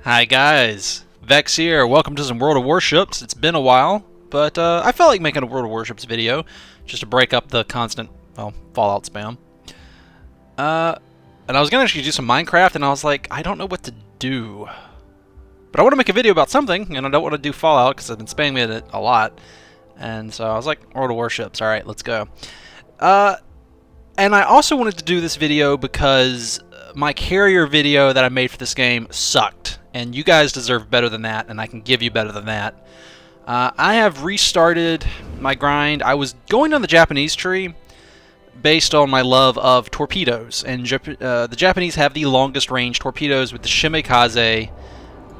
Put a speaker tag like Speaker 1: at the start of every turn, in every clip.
Speaker 1: Hi guys, Vechs here. Welcome to some World of Warships. It's been a while, but I felt like making a World of Warships video just to break up the constant, Fallout spam. And I was gonna actually do some Minecraft, and I was like, I don't know what to do. But I want to make a video about something, and I don't want to do Fallout because I've been spamming it a lot. And so I was like, World of Warships, alright, let's go. And I also wanted to do this video because my carrier video that I made for this game sucked. And you guys deserve better than that, and I can give you better than that. I have restarted my grind. I was going on the Japanese tree based on my love of torpedoes. And the Japanese have the longest range torpedoes with the Shimikaze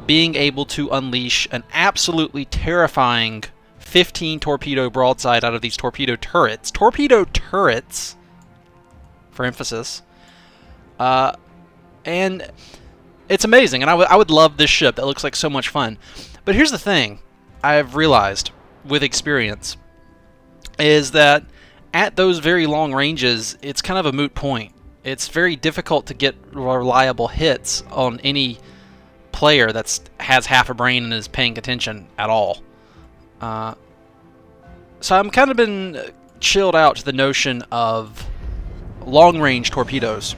Speaker 1: being able to unleash an absolutely terrifying 15 torpedo broadside out of these torpedo turrets. Torpedo turrets, for emphasis. And it's amazing, and I would love this ship. That looks like so much fun. But here's the thing I've realized with experience is that at those very long ranges, it's kind of a moot point. It's very difficult to get reliable hits on any player that has half a brain and is paying attention at all. So I'm kind of been chilled out to the notion of long-range torpedoes.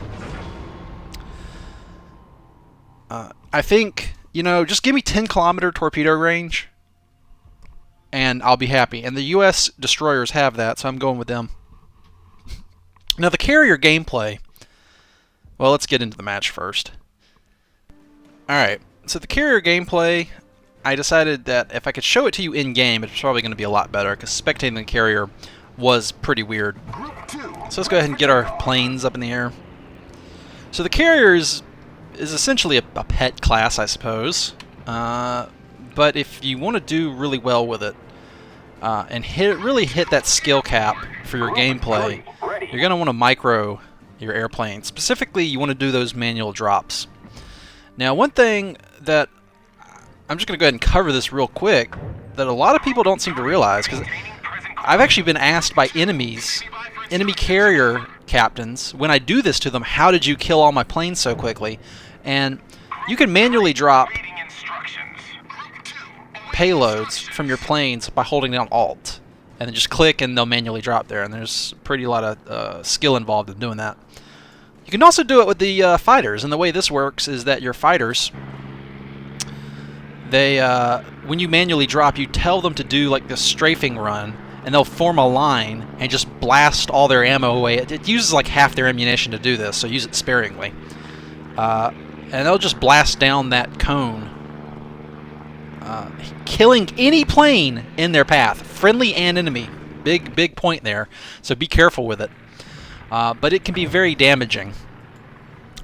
Speaker 1: I think, you know, just give me 10-kilometer torpedo range, and I'll be happy. And the U.S. destroyers have that, so I'm going with them. Now, the carrier gameplay. Well, let's get into the match first. Alright, so the carrier gameplay, I decided that if I could show it to you in-game, it's probably going to be a lot better, because spectating the carrier was pretty weird. So let's go ahead and get our planes up in the air. So the carrier is essentially a pet class, I suppose. But if you want to do really well with it, and really hit that skill cap for your gameplay, you're going to want to micro your airplane. Specifically, you want to do those manual drops. Now, one thing that I'm just going to go ahead and cover this real quick that a lot of people don't seem to realize, because I've actually been asked by enemy carrier captains, when I do this to them, how did you kill all my planes so quickly? And you can manually drop payloads from your planes by holding down Alt. And then just click and they'll manually drop there. And there's a lot of skill involved in doing that. You can also do it with the fighters. And the way this works is that your fighters, when you manually drop, you tell them to do like this strafing run. And they'll form a line and just blast all their ammo away. It uses like half their ammunition to do this, so use it sparingly. And they'll just blast down that cone, killing any plane in their path, friendly and enemy. Big point there, so be careful with it. But it can be very damaging.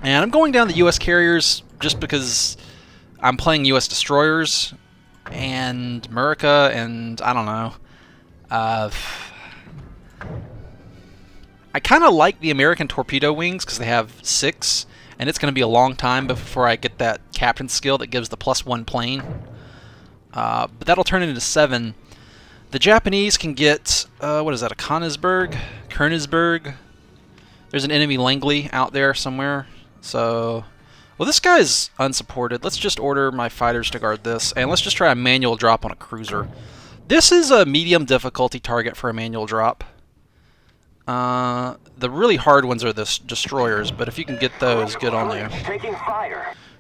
Speaker 1: And I'm going down the U.S. carriers just because I'm playing U.S. destroyers and America, and I don't know. I kind of like the American torpedo wings because they have 6, and it's going to be a long time before I get that captain skill that gives the +1 plane. But that'll turn into 7. The Japanese can get, what is that, a Königsberg? There's an enemy Langley out there somewhere. So, well, this guy's unsupported. Let's just order my fighters to guard this, and let's just try a manual drop on a cruiser. This is a medium difficulty target for a manual drop. The really hard ones are the destroyers, but if you can get those, good on you.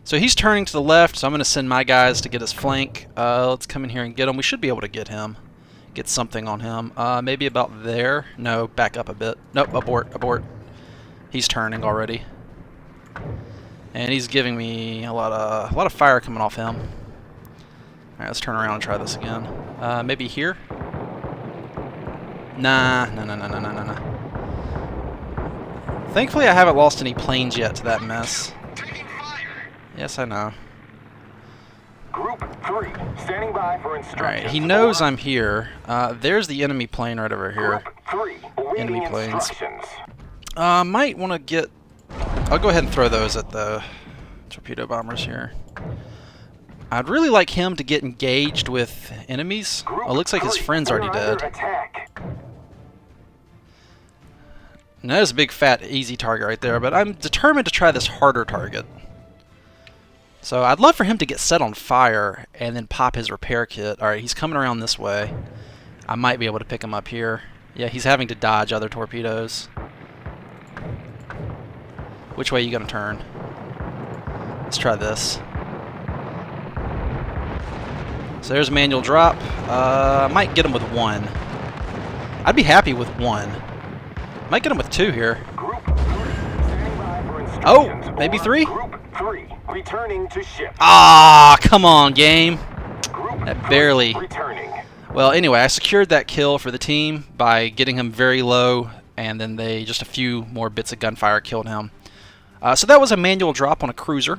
Speaker 1: So he's turning to the left, so I'm going to send my guys to get his flank. Let's come in here and get him. We should be able to get him. Get something on him. Maybe about there. No, back up a bit. Nope, abort. He's turning already. And he's giving me a lot of fire coming off him. Alright, let's turn around and try this again. Maybe here? Nah. Thankfully, I haven't lost any planes yet to that mess. Yes, I know.
Speaker 2: Group 3, standing by for instructions.
Speaker 1: Alright, he knows I'm here. There's the enemy plane right over here.
Speaker 2: Group 3,
Speaker 1: enemy planes. Might want to get... I'll go ahead and throw those at the torpedo bombers here. I'd really like him to get engaged with enemies. Oh, it looks like his friend's already dead. And that is a big, fat, easy target right there, but I'm determined to try this harder target. So I'd love for him to get set on fire and then pop his repair kit. Alright, he's coming around this way. I might be able to pick him up here. Yeah, he's having to dodge other torpedoes. Which way are you going to turn? Let's try this. So there's a manual drop. I might get him with 1. I'd be happy with 1. Might get him with 2 here. Oh, maybe 3?
Speaker 2: Group 3, returning to ship.
Speaker 1: Ah, come on, game. That barely.
Speaker 2: Returning.
Speaker 1: Well, anyway, I secured that kill for the team by getting him very low, and then just a few more bits of gunfire killed him. So that was a manual drop on a cruiser.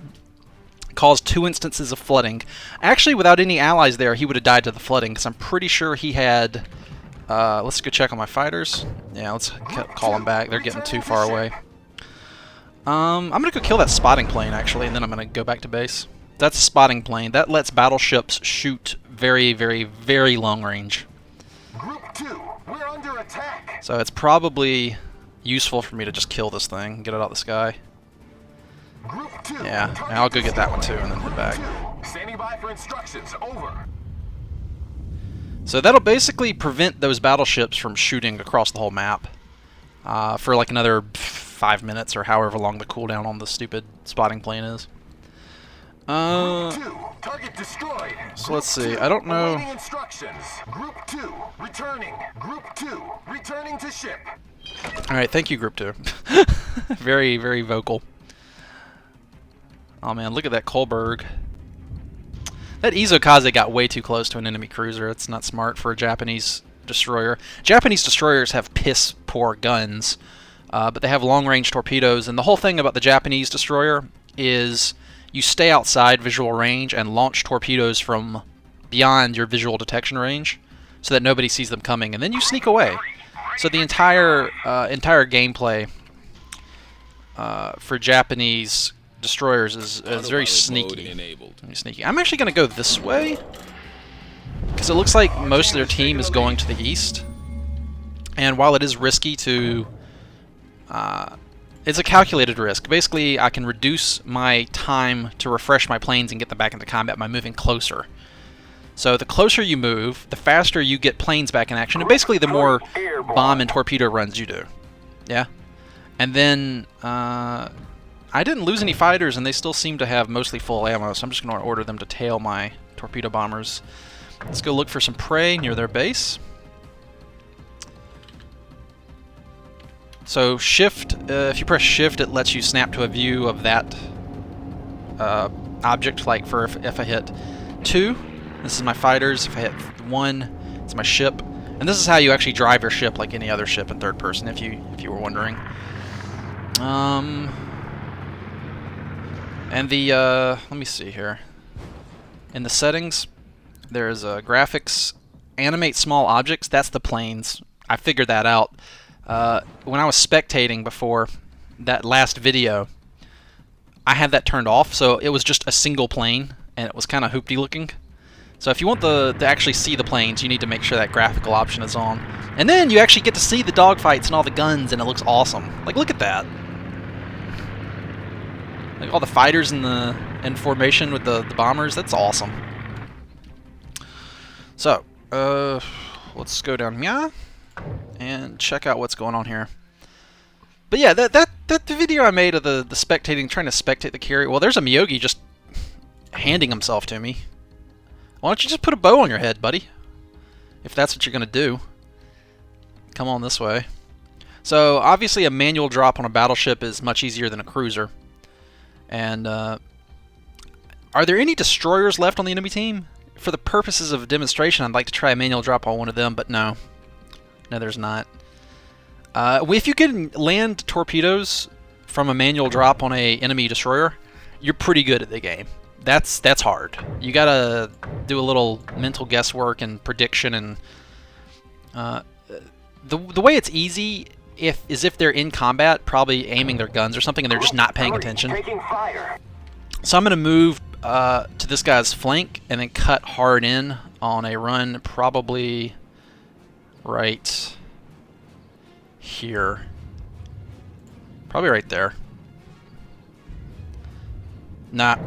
Speaker 1: Caused 2 instances of flooding. Actually, without any allies there, he would have died to the flooding, because I'm pretty sure he had... let's go check on my fighters. Yeah, let's call them back. They're getting too far away. I'm going to go kill that spotting plane, actually, and then I'm going to go back to base. That's a spotting plane. That lets battleships shoot very, very, very long range.
Speaker 2: Group 2, we're under attack.
Speaker 1: So it's probably useful for me to just kill this thing and get it out of the sky.
Speaker 2: Group 2,
Speaker 1: Yeah, and I'll go get that one too and then head back.
Speaker 2: Standing by for instructions. Over.
Speaker 1: So that'll basically prevent those battleships from shooting across the whole map for like another 5 minutes or however long the cooldown on the stupid spotting plane is.
Speaker 2: Group 2, target destroyed.
Speaker 1: So let's see. I don't know.
Speaker 2: Awaiting instructions. Group 2, returning. Group 2, returning to ship.
Speaker 1: All right, thank you, Group 2. Very, very vocal. Oh man, look at that Kolberg. That Izokaze got way too close to an enemy cruiser. It's not smart for a Japanese destroyer. Japanese destroyers have piss-poor guns, but they have long-range torpedoes, and the whole thing about the Japanese destroyer is you stay outside visual range and launch torpedoes from beyond your visual detection range so that nobody sees them coming, and then you sneak away. So the entire gameplay for Japanese destroyers is very sneaky. Very sneaky. I'm actually going to go this way because it looks like most of their team is going to the east. And while it is risky to... it's a calculated risk. Basically, I can reduce my time to refresh my planes and get them back into combat by moving closer. So the closer you move, the faster you get planes back in action, and basically the more bomb and torpedo runs you do. Yeah? And then... I didn't lose any fighters, and they still seem to have mostly full ammo, so I'm just going to order them to tail my torpedo bombers. Let's go look for some prey near their base. So shift, if you press shift, it lets you snap to a view of that object, like for if I hit 2, this is my fighters. If I hit 1, it's my ship. And this is how you actually drive your ship like any other ship in third person, if you were wondering. And the, let me see here. In the settings, there's graphics, animate small objects. That's the planes. I figured that out. When I was spectating before that last video, I had that turned off, so it was just a single plane, and it was kind of hoopty looking. So if you want to actually see the planes, you need to make sure that graphical option is on. And then you actually get to see the dogfights and all the guns, and it looks awesome. Like, look at that. Like all the fighters in formation with the bombers. That's awesome. So, let's go down here and check out what's going on here. But yeah, that video I made of the spectating, trying to spectate the carrier. Well, there's a Miyogi just handing himself to me. Why don't you just put a bow on your head, buddy? If that's what you're gonna do. Come on this way. So obviously a manual drop on a battleship is much easier than a cruiser. And are there any destroyers left on the enemy team? For the purposes of demonstration, I'd like to try a manual drop on one of them, but no. No, there's not. If you can land torpedoes from a manual drop on a enemy destroyer, you're pretty good at the game. That's hard. You gotta do a little mental guesswork and prediction, and the way it's easy is if they're in combat, probably aiming their guns or something, and they're just not paying attention. So I'm gonna move to this guy's flank and then cut hard in on a run, probably right here. Probably right there. Nah.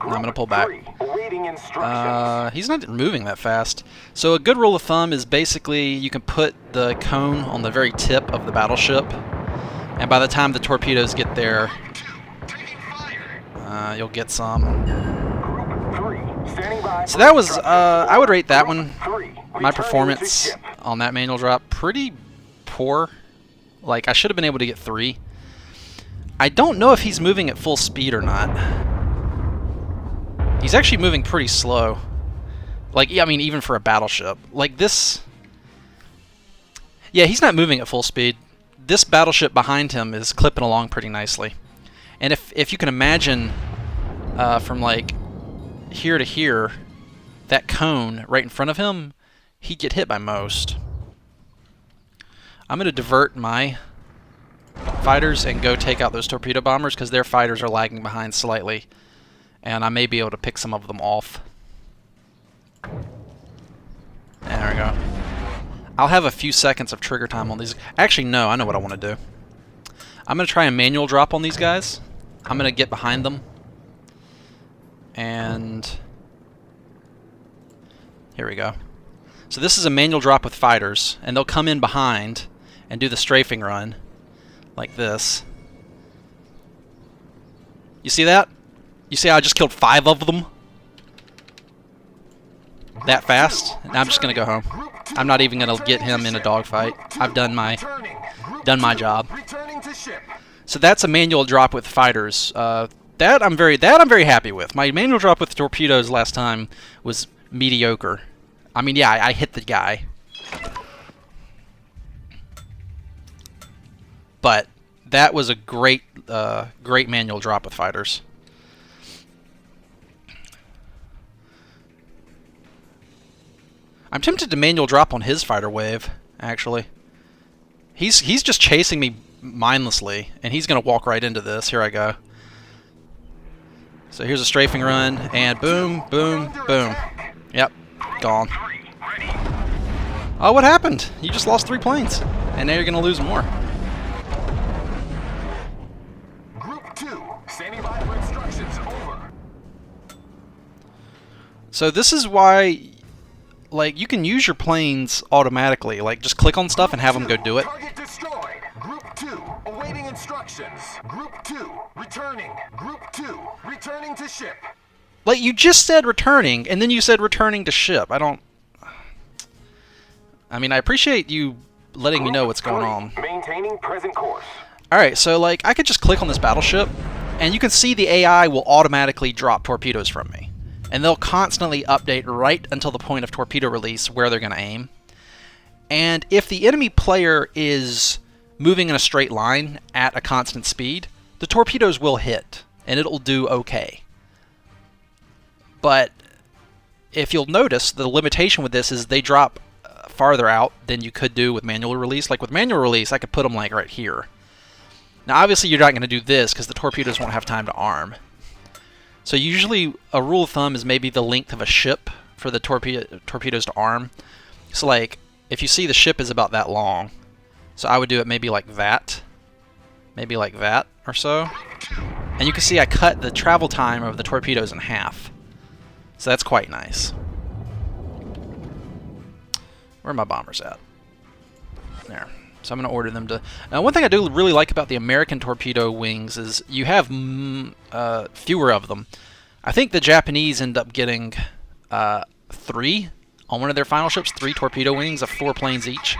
Speaker 1: I'm going to pull back.
Speaker 2: Awaiting instructions.
Speaker 1: He's not moving that fast. So a good rule of thumb is basically you can put the cone on the very tip of the battleship, and by the time the torpedoes get there, you'll get some. So that was, I would rate that one, my performance on that manual drop, pretty poor. Like, I should have been able to get 3. I don't know if he's moving at full speed or not. He's actually moving pretty slow. Like, I mean, even for a battleship. Like this... Yeah, he's not moving at full speed. This battleship behind him is clipping along pretty nicely. And if you can imagine, from like here to here, that cone right in front of him, he'd get hit by most. I'm going to divert my fighters and go take out those torpedo bombers because their fighters are lagging behind slightly. And I may be able to pick some of them off. There we go. I'll have a few seconds of trigger time on these. Actually, no, I know what I want to do. I'm going to try a manual drop on these guys. I'm going to get behind them. And here we go. So this is a manual drop with fighters, and they'll come in behind and do the strafing run like this. You see that? You see how I just killed 5 of them? That fast? And I'm just going to go home. I'm not even going to get him in a dogfight. I've done my job. So that's a manual drop with fighters. That I'm very happy with. My manual drop with torpedoes last time was mediocre. I mean, yeah, I hit the guy. But that was a great manual drop with fighters. I'm tempted to manual drop on his fighter wave, actually. He's just chasing me mindlessly, and he's going to walk right into this. Here I go. So here's a strafing run, and boom, boom, boom. Yep, gone. Oh, what happened? You just lost 3 planes, and now you're going to lose more.
Speaker 2: Group 2, standing by for instructions. Over.
Speaker 1: So this is why, like, you can use your planes automatically. Like, just click on stuff and have them go do it.
Speaker 2: Target destroyed. Group 2, awaiting instructions. Group 2, returning. Group 2, returning to ship.
Speaker 1: Like, you just said returning, and then you said returning to ship. I mean, I appreciate you letting me know what's going on.
Speaker 2: Maintaining present course.
Speaker 1: Alright, so, like, I could just click on this battleship, and you can see the AI will automatically drop torpedoes from me. And they'll constantly update right until the point of torpedo release where they're going to aim. And if the enemy player is moving in a straight line at a constant speed, the torpedoes will hit, and it'll do okay. But if you'll notice, the limitation with this is they drop farther out than you could do with manual release. Like with manual release, I could put them like right here. Now obviously you're not going to do this because the torpedoes won't have time to arm. So usually a rule of thumb is maybe the length of a ship for the torpedoes to arm. So like if you see the ship is about that long, so I would do it maybe like that or so. And you can see I cut the travel time of the torpedoes in half. So that's quite nice. Where are my bombers at? There. So I'm going to order them to... Now, one thing I do really like about the American torpedo wings is you have fewer of them. I think the Japanese end up getting 3 on one of their final ships, 3 torpedo wings of 4 planes each.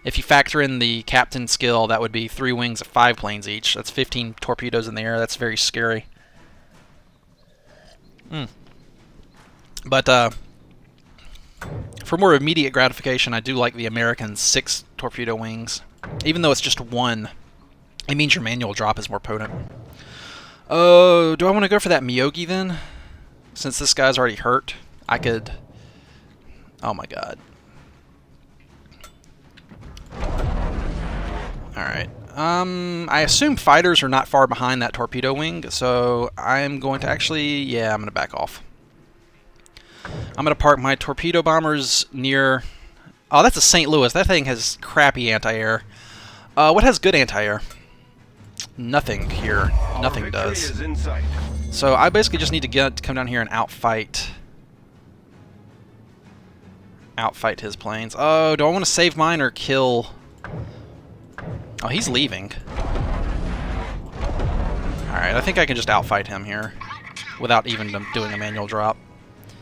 Speaker 1: If you factor in the captain skill, that would be 3 wings of 5 planes each. That's 15 torpedoes in the air. That's very scary. But for more immediate gratification, I do like the American 6 torpedo wings. Even though it's just 1, it means your manual drop is more potent. Oh, do I want to go for that Miyogi then? Since this guy's already hurt, I could... Oh my god. Alright. I assume fighters are not far behind that torpedo wing, so I'm going to actually... Yeah, I'm going to back off. I'm going to park my torpedo bombers near... Oh, that's a St. Louis. That thing has crappy anti-air. What has good anti-air? Nothing here. Nothing does. So I basically just need to come down here and outfight his planes. Oh, do I want to save mine or kill? Oh, he's leaving. Alright, I think I can just outfight him here without even doing a manual drop.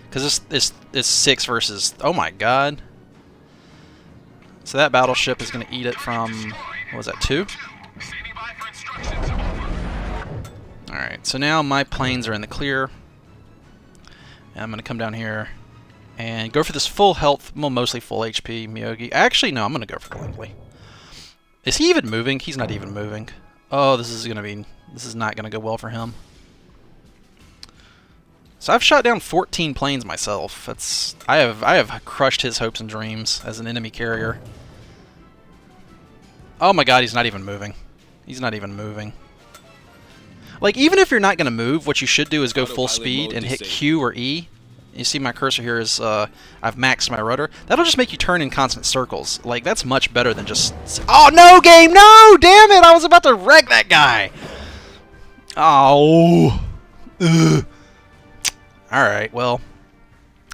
Speaker 1: Because this is 6 versus... Oh my god. So that battleship is going to eat it from... What was that, 2? Alright, so now my planes are in the clear. And I'm going to come down here and go for this full health, well, mostly full HP Myogi. Actually, no, I'm going to go for the Lindley. Is he even moving? He's not even moving. Oh, this is not going to go well for him. So I've shot down 14 planes myself. I have crushed his hopes and dreams as an enemy carrier. Oh my god, he's not even moving. He's not even moving. Like, even if you're not going to move, what you should do is go full speed and hit Q or E. You see my cursor here is, I've maxed my rudder. That'll just make you turn in constant circles. Like, that's much better than just... Oh, no, game! No! Damn it! I was about to wreck that guy! Oh! Ugh. Alright, well,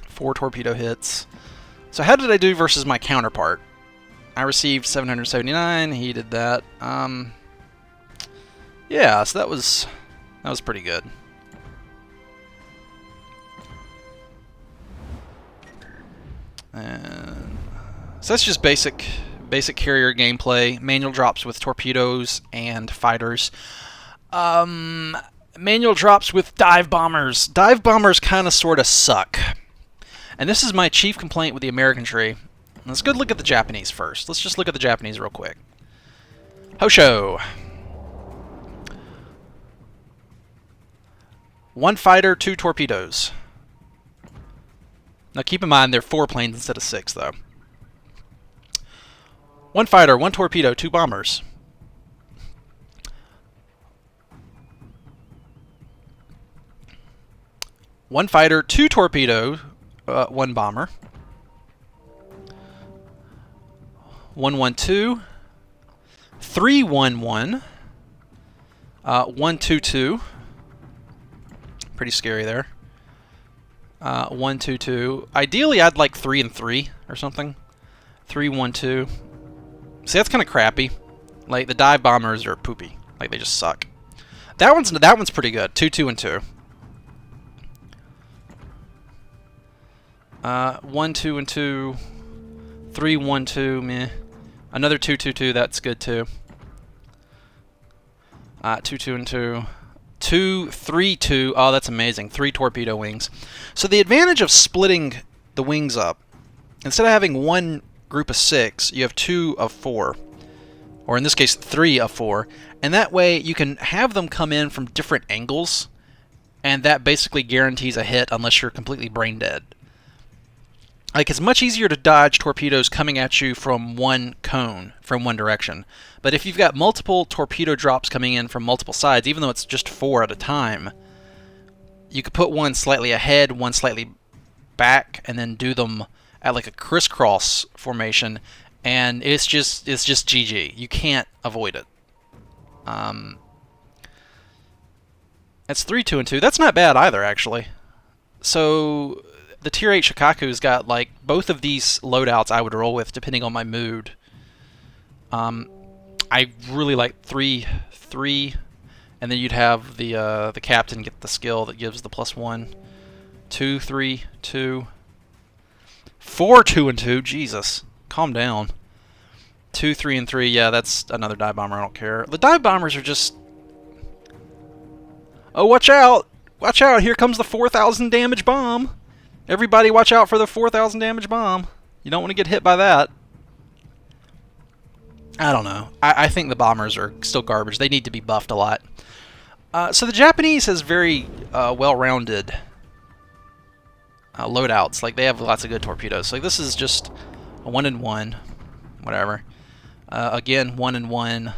Speaker 1: 4 torpedo hits. So how did I do versus my counterpart? I received 779, he did that. Yeah, so that was pretty good. And so that's just basic carrier gameplay. Manual drops with torpedoes and fighters. Manual drops with dive bombers. Dive bombers kind of sort of suck. And this is my chief complaint with the American tree. Let's go look at the Japanese first. Let's just look at the Japanese real quick. Hosho. 1 fighter, 2 torpedoes. Now keep in mind they're 4 planes instead of 6 though. 1 fighter, 1 torpedo, 2 bombers. 1 fighter, 2 torpedo, 1 bomber. 112, 311, 122. Pretty scary there. 122. Ideally, I'd like 3 and 3 or something. 312. See, that's kind of crappy. Like the dive bombers are poopy. Like they just suck. That one's pretty good. 2, 2, and 2. 1, 2, and 2. 3, 1, 2. Meh. Another 2, 2, 2. That's good too. 2, 2, and 2. 2, 3, 2. Oh, that's amazing. 3 torpedo wings. So the advantage of splitting the wings up, instead of having 1 group of 6, you have 2 of 4. Or in this case, 3 of 4. And that way you can have them come in from different angles, and that basically guarantees a hit unless you're completely brain dead. Like, it's much easier to dodge torpedoes coming at you from one cone, from one direction. But if you've got multiple torpedo drops coming in from multiple sides, even though it's just 4 at a time, you could put one slightly ahead, one slightly back, and then do them at like a crisscross formation, and it's just GG. You can't avoid it. That's 3, 2, and 2. That's not bad either, actually. So the Tier 8 Shikaku's got like both of these loadouts I would roll with depending on my mood. I really like 3, 3, and then you'd have the captain get the skill that gives the +1. 2, 3, 2. 4, 2, and 2. Jesus, calm down. 2, 3, and 3. Yeah, that's another dive bomber. I don't care. The dive bombers are just... Oh, watch out! Watch out! Here comes the 4,000 damage bomb. Everybody, watch out for the 4,000 damage bomb. You don't want to get hit by that. I don't know. I think the bombers are still garbage. They need to be buffed a lot. So the Japanese has very well-rounded loadouts. Like, they have lots of good torpedoes. Like, this is just a 1 and 1, whatever. Again, 1 and 1.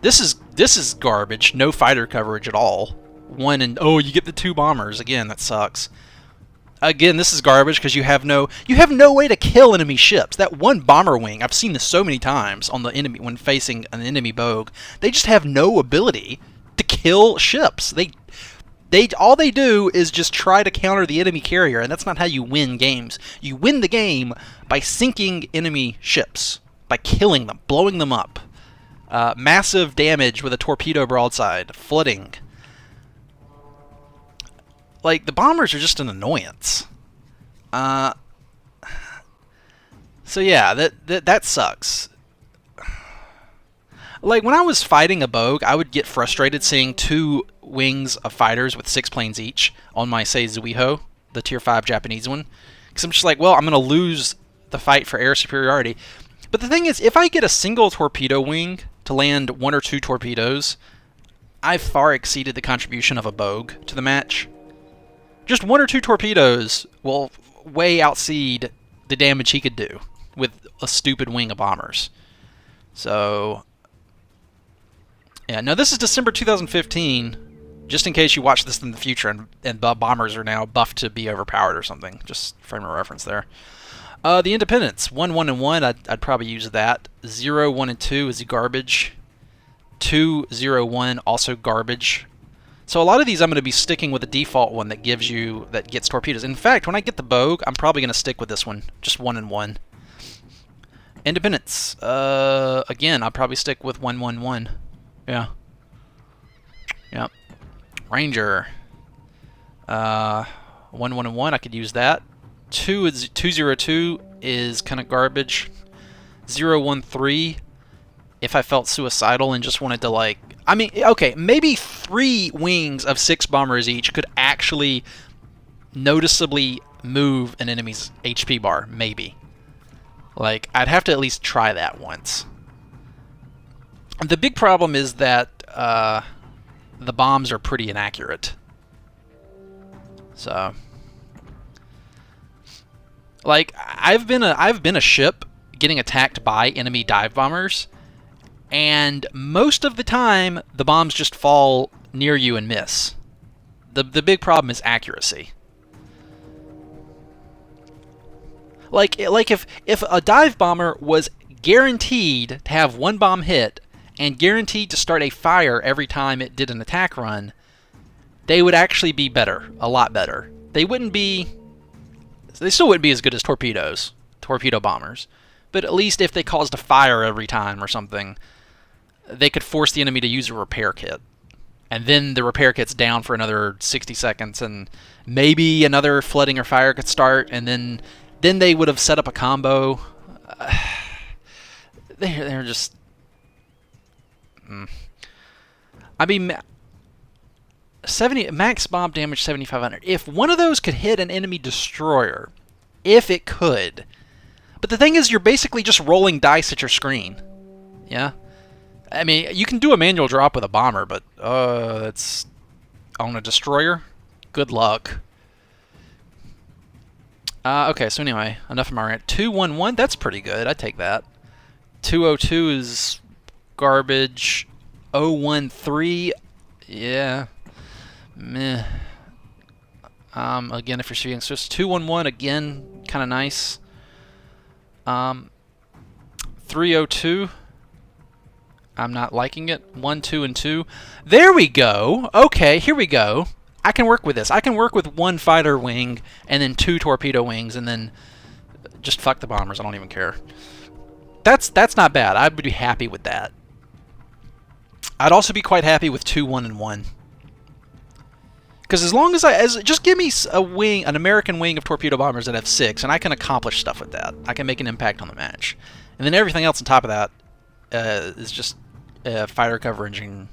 Speaker 1: This is garbage. No fighter coverage at all. 1 and oh, you get the 2 bombers. Again, that sucks. Again, this is garbage because you have no way to kill enemy ships. That 1 bomber wing, I've seen this so many times on the enemy when facing an enemy bogue. They just have no ability to kill ships. They all they do is just try to counter the enemy carrier, and that's not how you win games. You win the game by sinking enemy ships, by killing them, blowing them up. Massive damage with a torpedo broadside, flooding. Like, the bombers are just an annoyance. So yeah, that sucks. Like, when I was fighting a Bogue, I would get frustrated seeing 2 wings of fighters with 6 planes each on my, say, Zuiho, the Tier 5 Japanese one. Because I'm just like, well, I'm going to lose the fight for air superiority. But the thing is, if I get a single torpedo wing to land 1 or 2 torpedoes, I've far exceeded the contribution of a Bogue to the match. Just 1 or 2 torpedoes will way outseed the damage he could do with a stupid wing of bombers. So, yeah, now this is December 2015, just in case you watch this in the future and the bombers are now buffed to be overpowered or something. Just frame of reference there. The Independence, 1, 1, and 1, I'd probably use that. 0, 1, and 2 is garbage. 2, 0, 1, also garbage. So a lot of these I'm going to be sticking with the default one that gets torpedoes. In fact, when I get the Bogue, I'm probably going to stick with this one, just 1 and 1. Independence, again, I'll probably stick with 1, 1, 1. Yeah. Yep. Ranger, 1, 1, and 1. I could use that. 2 is 2, 0, 2 is kind of garbage. 0, 1, 3. If I felt suicidal and just wanted to, like, I mean, okay, maybe 3 wings of 6 bombers each could actually noticeably move an enemy's HP bar, maybe. Like, I'd have to at least try that once. The big problem is that the bombs are pretty inaccurate. So, like, I've been a ship getting attacked by enemy dive bombers, and most of the time the bombs just fall near you and miss. The big problem is accuracy. Like if a dive bomber was guaranteed to have 1 bomb hit and guaranteed to start a fire every time it did an attack run, they would actually be better, a lot better. They still wouldn't be as good as torpedo bombers, but at least if they caused a fire every time or something, they could force the enemy to use a repair kit. And then the repair kit's down for another 60 seconds, and maybe another flooding or fire could start, and then they would have set up a combo. They're just... I mean, 70 max bomb damage 7,500. If one of those could hit an enemy destroyer, if it could. But the thing is, you're basically just rolling dice at your screen. Yeah? I mean, you can do a manual drop with a bomber, but that's on a destroyer. Good luck. Okay, so anyway, enough of my rant. 211, that's pretty good. I take that. 202 is garbage. 013, yeah, meh. Again, if you're shooting, so it's 211 again, kind of nice. 302. I'm not liking it. 1, 2, and 2. There we go. Okay, here we go. I can work with this. I can work with 1 fighter wing and then 2 torpedo wings and then just fuck the bombers. I don't even care. That's not bad. I would be happy with that. I'd also be quite happy with 2, 1, and 1. Because as long as just give me a wing, an American wing of torpedo bombers that have 6, and I can accomplish stuff with that. I can make an impact on the match. And then everything else on top of that is just fighter coverage, and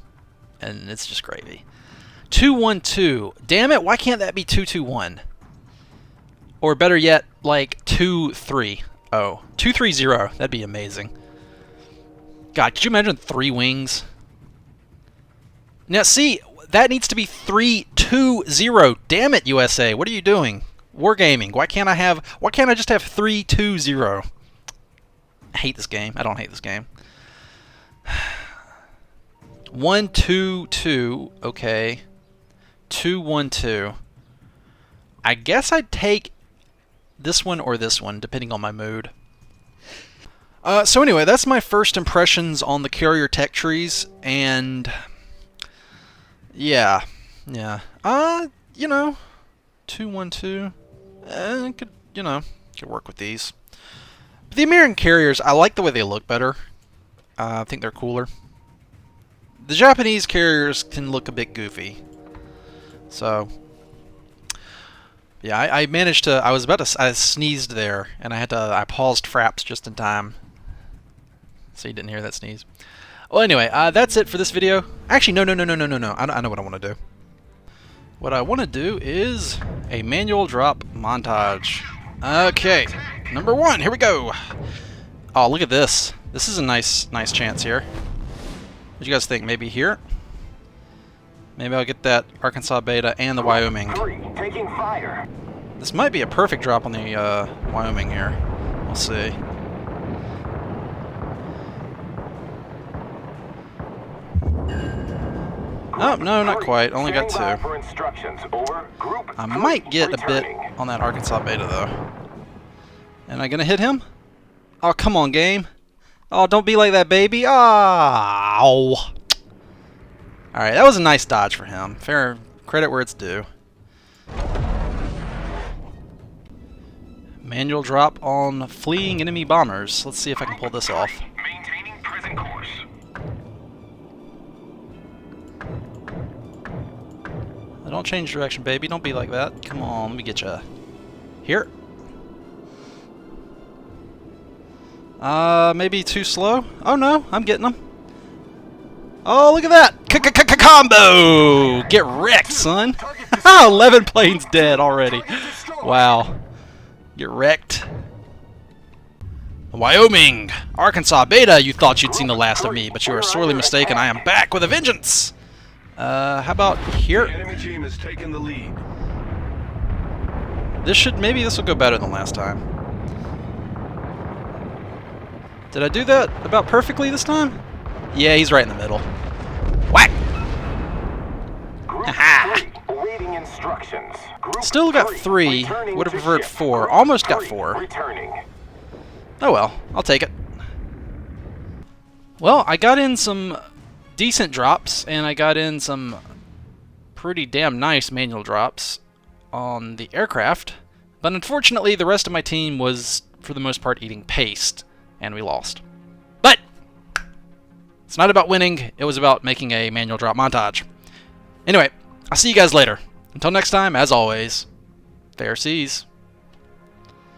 Speaker 1: it's just gravy. 212. Damn it! Why can't that be 221? Or better yet, like 230. 230. That'd be amazing. God, could you imagine 3 wings? Now, see, that needs to be 320. Damn it, USA! What are you doing? Wargaming. Why can't I just have 320? I hate this game. I don't hate this game. 122. Okay. 212. I guess I'd take this one or this one, depending on my mood. So anyway, that's my first impressions on the carrier tech trees, and yeah. You know, 212. Could, you know, could work with these. But the American carriers, I like the way they look better. I think they're cooler. The Japanese carriers can look a bit goofy. So, yeah, I managed to. I was about to. I sneezed there, and I paused Fraps just in time, so you didn't hear that sneeze. Well, anyway, that's it for this video. Actually, no. I know what I want to do. What I want to do is a manual drop montage. Okay, number 1. Here we go. Oh, look at this. This is a nice chance here. What do you guys think? Maybe here? Maybe I'll get that Arkansas Beta and the Wyoming.
Speaker 2: Taking fire.
Speaker 1: This might be a perfect drop on the Wyoming here. We'll see. Oh, no, not quite. Only got 2. I might get a bit on that Arkansas Beta, though. Am I going to hit him? Oh, come on, game. Oh, don't be like that, baby. Oh. Alright, that was a nice dodge for him. Fair credit where it's due. Manual drop on fleeing enemy bombers. Let's see if I can pull this off.
Speaker 2: Maintaining present course.
Speaker 1: Don't change direction, baby. Don't be like that. Come on, let me get you. Here. Maybe too slow? Oh no, I'm getting them. Oh, look at that! Combo! Get wrecked, son! 11 planes dead already. Wow. Get wrecked. Wyoming! Arkansas Beta, you thought you'd seen the last of me, but you are sorely mistaken. I am back with a vengeance! How about here?
Speaker 2: The enemy team has taken the lead.
Speaker 1: Maybe this will go better than last time. Did I do that about perfectly this time? Yeah, he's right in the middle. Whack! Haha!
Speaker 2: Awaiting instructions.
Speaker 1: Still got 3. Would have preferred 4. Almost got 4.
Speaker 2: Returning.
Speaker 1: Oh well, I'll take it. Well, I got in some decent drops, and I got in some pretty damn nice manual drops on the aircraft, but unfortunately the rest of my team was, for the most part, eating paste, and we lost. But it's not about winning, it was about making a manual drop montage. Anyway, I'll see you guys later. Until next time, as always, fair seas.